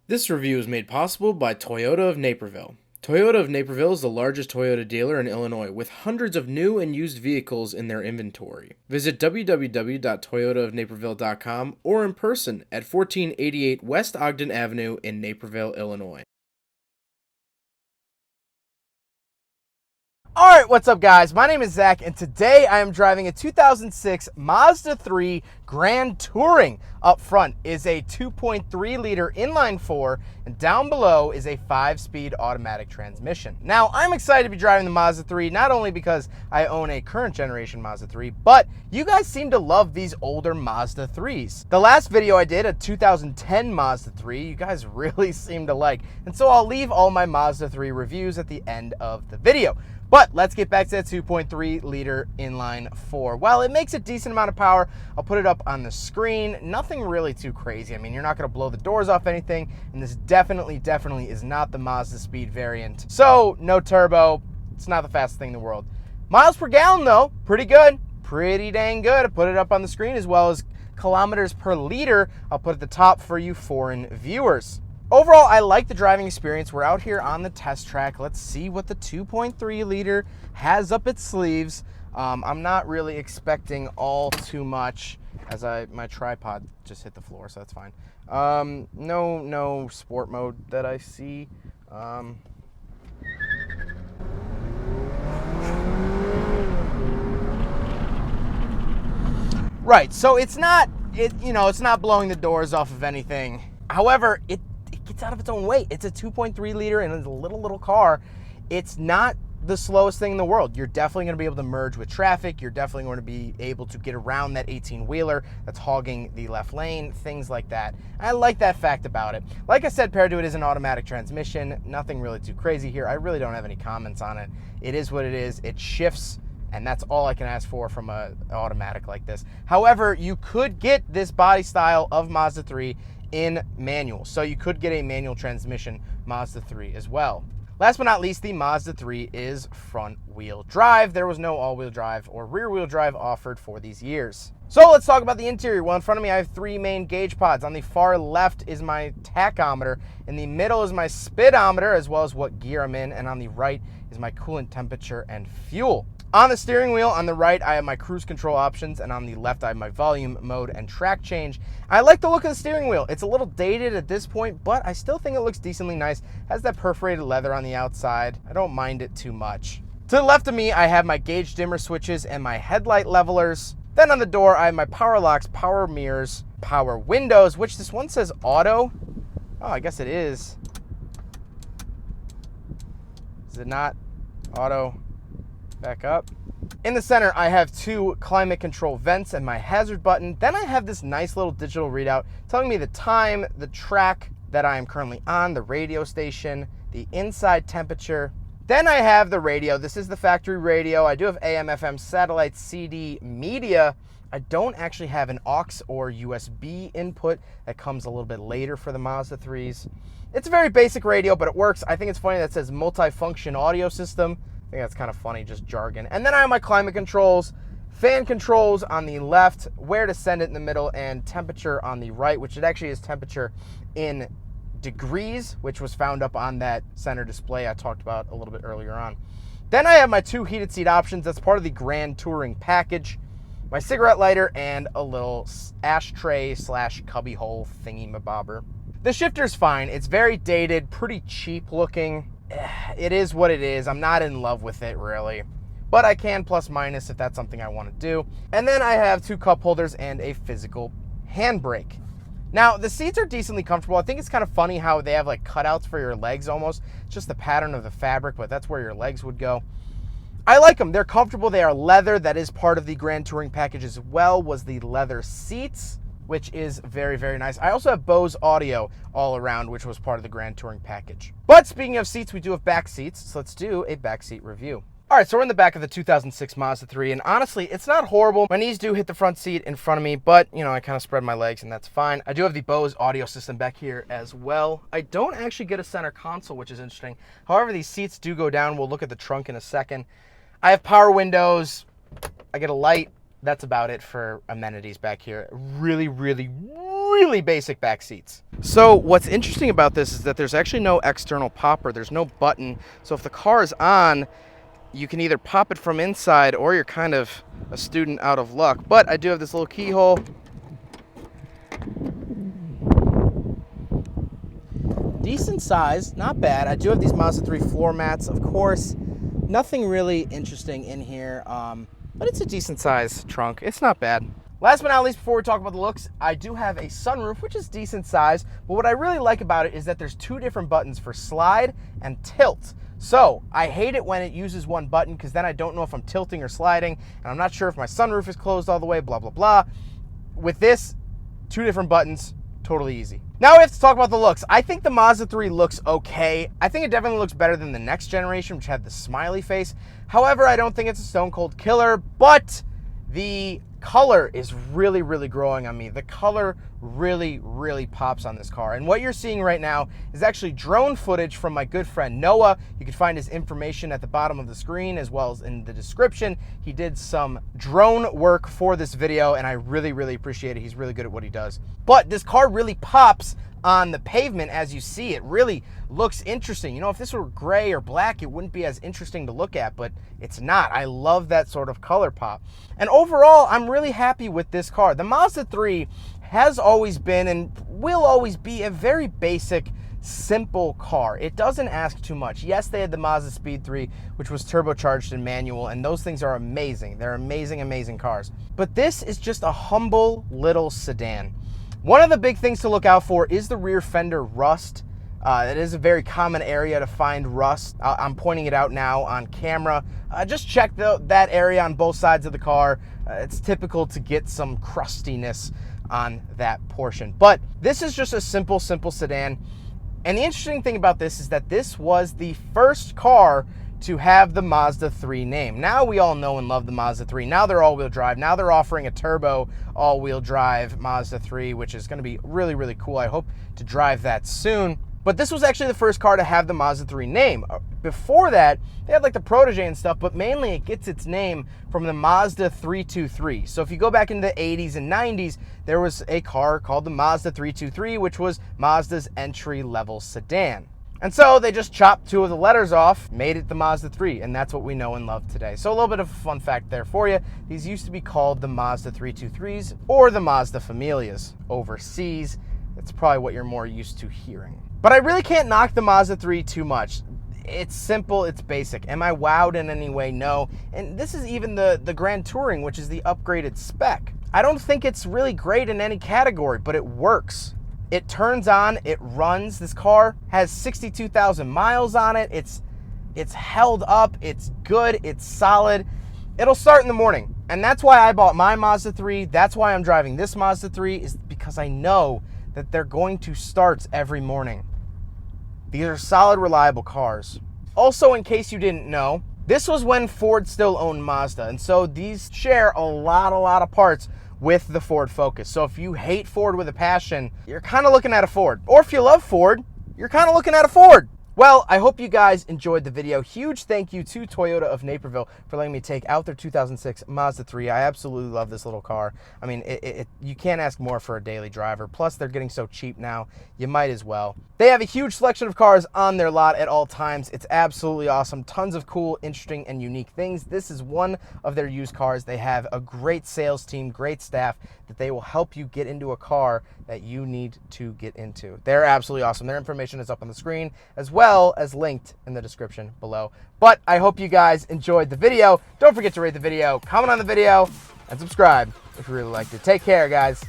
This review is made possible by Toyota of Naperville. Toyota of Naperville is the largest Toyota dealer in Illinois with hundreds of new and used vehicles in their inventory. Visit www.toyotaofnaperville.com or in person at 1488 West Ogden Avenue in Naperville, Illinois. Alright, what's up guys? My name is Zach and today I am driving a 2006 Mazda 3 Grand Touring. Up front is a 2.3 liter inline 4 and down below is a 5-speed automatic transmission. Now I'm excited to be driving the Mazda 3 not only because I own a current generation Mazda 3, but you guys seem to love these older Mazda 3s. The last video I did, a 2010 Mazda 3, you guys really seem to like, and so I'll leave all my Mazda 3 reviews at the end of the video. But let's get back to that 2.3 liter inline 4. While it makes a decent amount of power, I'll put it up on the screen. Nothing really too crazy. I mean, you're not going to blow the doors off anything, and this definitely is not the Mazda Speed variant. So, no turbo. It's not the fastest thing in the world. Miles per gallon, though, pretty good. Pretty dang good. I put it up on the screen, as well as kilometers per liter. I'll put at the top for you foreign viewers. Overall, I like the driving experience. We're out here on the test track. Let's see what the 2.3 liter has up its sleeves. I'm not really expecting all too much, as my tripod just hit the floor, so that's fine. No sport mode that I see. Right, so it's not blowing the doors off of anything. However, it gets out of its own way. It's a 2.3 liter and it's a little car. It's not the slowest thing in the world. You're definitely going to be able to merge with traffic. You're definitely going to be able to get around that 18-wheeler that's hogging the left lane, things like that. I like that fact about it. Like I said, paired to it is an automatic transmission. Nothing really too crazy here. I really don't have any comments on it. It is what it is. It shifts, and that's all I can ask for from an automatic like this. However, you could get this body style of Mazda 3 in manual. So you could get a manual transmission Mazda 3 as well. Last but not least, the Mazda 3 is front wheel drive. There was no all-wheel drive or rear wheel drive offered for these years. So let's talk about the interior. Well, in front of me I have 3 main gauge pods. On the far left is my tachometer. In the middle is my speedometer, as well as what gear I'm in. And on the right is my coolant temperature and fuel. On the steering wheel, on the right, I have my cruise control options, and on the left, I have my volume, mode, and track change. I like the look of the steering wheel. It's a little dated at this point, but I still think it looks decently nice. Has that perforated leather on the outside. I don't mind it too much. To the left of me, I have my gauge dimmer switches and my headlight levelers. Then on the door, I have my power locks, power mirrors, power windows, which this one says auto. Oh, I guess it is. Is it not auto? Back up. In the center, I have 2 climate control vents and my hazard button. Then I have this nice little digital readout telling me the time, the track that I am currently on, the radio station, the inside temperature. Then I have the radio. This is the factory radio. I do have AM, FM, satellite, CD, media. I don't actually have an aux or USB input. That comes a little bit later for the Mazda 3s. It's a very basic radio, but it works. I think it's funny that it says multi-function audio system. I think that's kind of funny, just jargon. And then I have my climate controls, fan controls on the left, where to send it in the middle, and temperature on the right, which it actually is temperature in degrees, which was found up on that center display I talked about a little bit earlier on. Then I have my 2 heated seat options. That's part of the Grand Touring package. My cigarette lighter and a little ashtray / cubby hole thingy-mabobber. The shifter's fine. It's very dated, pretty cheap looking. It is what it is. I'm not in love with it, really. But I can plus minus if that's something I want to do. And then I have 2 cup holders and a physical handbrake. Now, the seats are decently comfortable. I think it's kind of funny how they have like cutouts for your legs almost. It's just the pattern of the fabric, but that's where your legs would go. I like them. They're comfortable. They are leather. That is part of the Grand Touring package as well, was the leather seats, which is very nice. I also have Bose audio all around, which was part of the Grand Touring package. But speaking of seats, we do have back seats, so let's do a back seat review. All right, so we're in the back of the 2006 Mazda 3, and honestly, it's not horrible. My knees do hit the front seat in front of me, but, I kind of spread my legs, and that's fine. I do have the Bose audio system back here as well. I don't actually get a center console, which is interesting. However, these seats do go down. We'll look at the trunk in a second. I have power windows. I get a light That's about it for amenities back here. Really, really, really basic back seats. So what's interesting about this is that there's actually no external popper. There's no button. So if the car is on, you can either pop it from inside or you're kind of a student out of luck. But I do have this little keyhole. Decent size, not bad. I do have these Mazda 3 floor mats, of course. Nothing really interesting in here, but it's a decent size trunk. It's not bad. Last but not least, before we talk about the looks, I do have a sunroof, which is decent size. But what I really like about it is that there's two different buttons for slide and tilt. So I hate it when it uses one button because then I don't know if I'm tilting or sliding, and I'm not sure if my sunroof is closed all the way, blah, blah, blah. With this, two different buttons, totally easy. Now we have to talk about the looks. I think the Mazda 3 looks okay. I think it definitely looks better than the next generation, which had the smiley face. However, I don't think it's a stone cold killer, but the color is really, really growing on me. The color really, really pops on this car. And what you're seeing right now is actually drone footage from my good friend Noah. You can find his information at the bottom of the screen as well as in the description. He did some drone work for this video and I really, really appreciate it. He's really good at what he does. But this car really pops on the pavement as you see. It really looks interesting. You know, if this were gray or black, it wouldn't be as interesting to look at, but it's not. I love that sort of color pop. And overall, I'm really happy with this car. The Mazda 3 has always been and will always be a very basic, simple car. It doesn't ask too much. Yes, they had the Mazda Speed 3, which was turbocharged and manual, and those things are amazing. They're amazing, amazing cars. But this is just a humble little sedan. One of the big things to look out for is the rear fender rust. It is a very common area to find rust. I'm pointing it out now on camera. Just check that area on both sides of the car. It's typical to get some crustiness on that portion. But this is just a simple sedan. And the interesting thing about this is that this was the first car to have the Mazda 3 name. Now we all know and love the Mazda 3. Now they're all-wheel drive. Now they're offering a turbo all-wheel drive Mazda 3, which is going to be really, really cool. I hope to drive that soon. But this was actually the first car to have the Mazda 3 name. Before that, they had like the Protege and stuff, but mainly it gets its name from the Mazda 323. So if you go back into the 80s and 90s, there was a car called the Mazda 323, which was Mazda's entry-level sedan. And so they just chopped two of the letters off, made it the Mazda 3, and that's what we know and love today. So a little bit of a fun fact there for you. These used to be called the Mazda 323s or the Mazda Familias overseas. That's probably what you're more used to hearing. But I really can't knock the Mazda 3 too much. It's simple, it's basic. Am I wowed in any way? No. And this is even the Grand Touring, which is the upgraded spec. I don't think it's really great in any category, but it works. It turns on, it runs. This car has 62,000 miles on it. It's held up, it's good, it's solid. It'll start in the morning. And that's why I bought my Mazda 3. That's why I'm driving this Mazda 3, is because I know that they're going to start every morning. These are solid, reliable cars. Also, in case you didn't know, this was when Ford still owned Mazda, and so these share a lot of parts with the Ford Focus. So if you hate Ford with a passion, you're kind of looking at a Ford. Or if you love Ford, you're kind of looking at a Ford. Well, I hope you guys enjoyed the video. Huge thank you to Toyota of Naperville for letting me take out their 2006 Mazda 3. I absolutely love this little car. I mean, you can't ask more for a daily driver. Plus, they're getting so cheap now, you might as well. They have a huge selection of cars on their lot at all times. It's absolutely awesome. Tons of cool, interesting, and unique things. This is one of their used cars. They have a great sales team, great staff, that they will help you get into a car that you need to get into. They're absolutely awesome. Their information is up on the screen as well as linked in the description below. But I hope you guys enjoyed the video. Don't forget to rate the video, comment on the video, and subscribe if you really liked it. Take care, guys.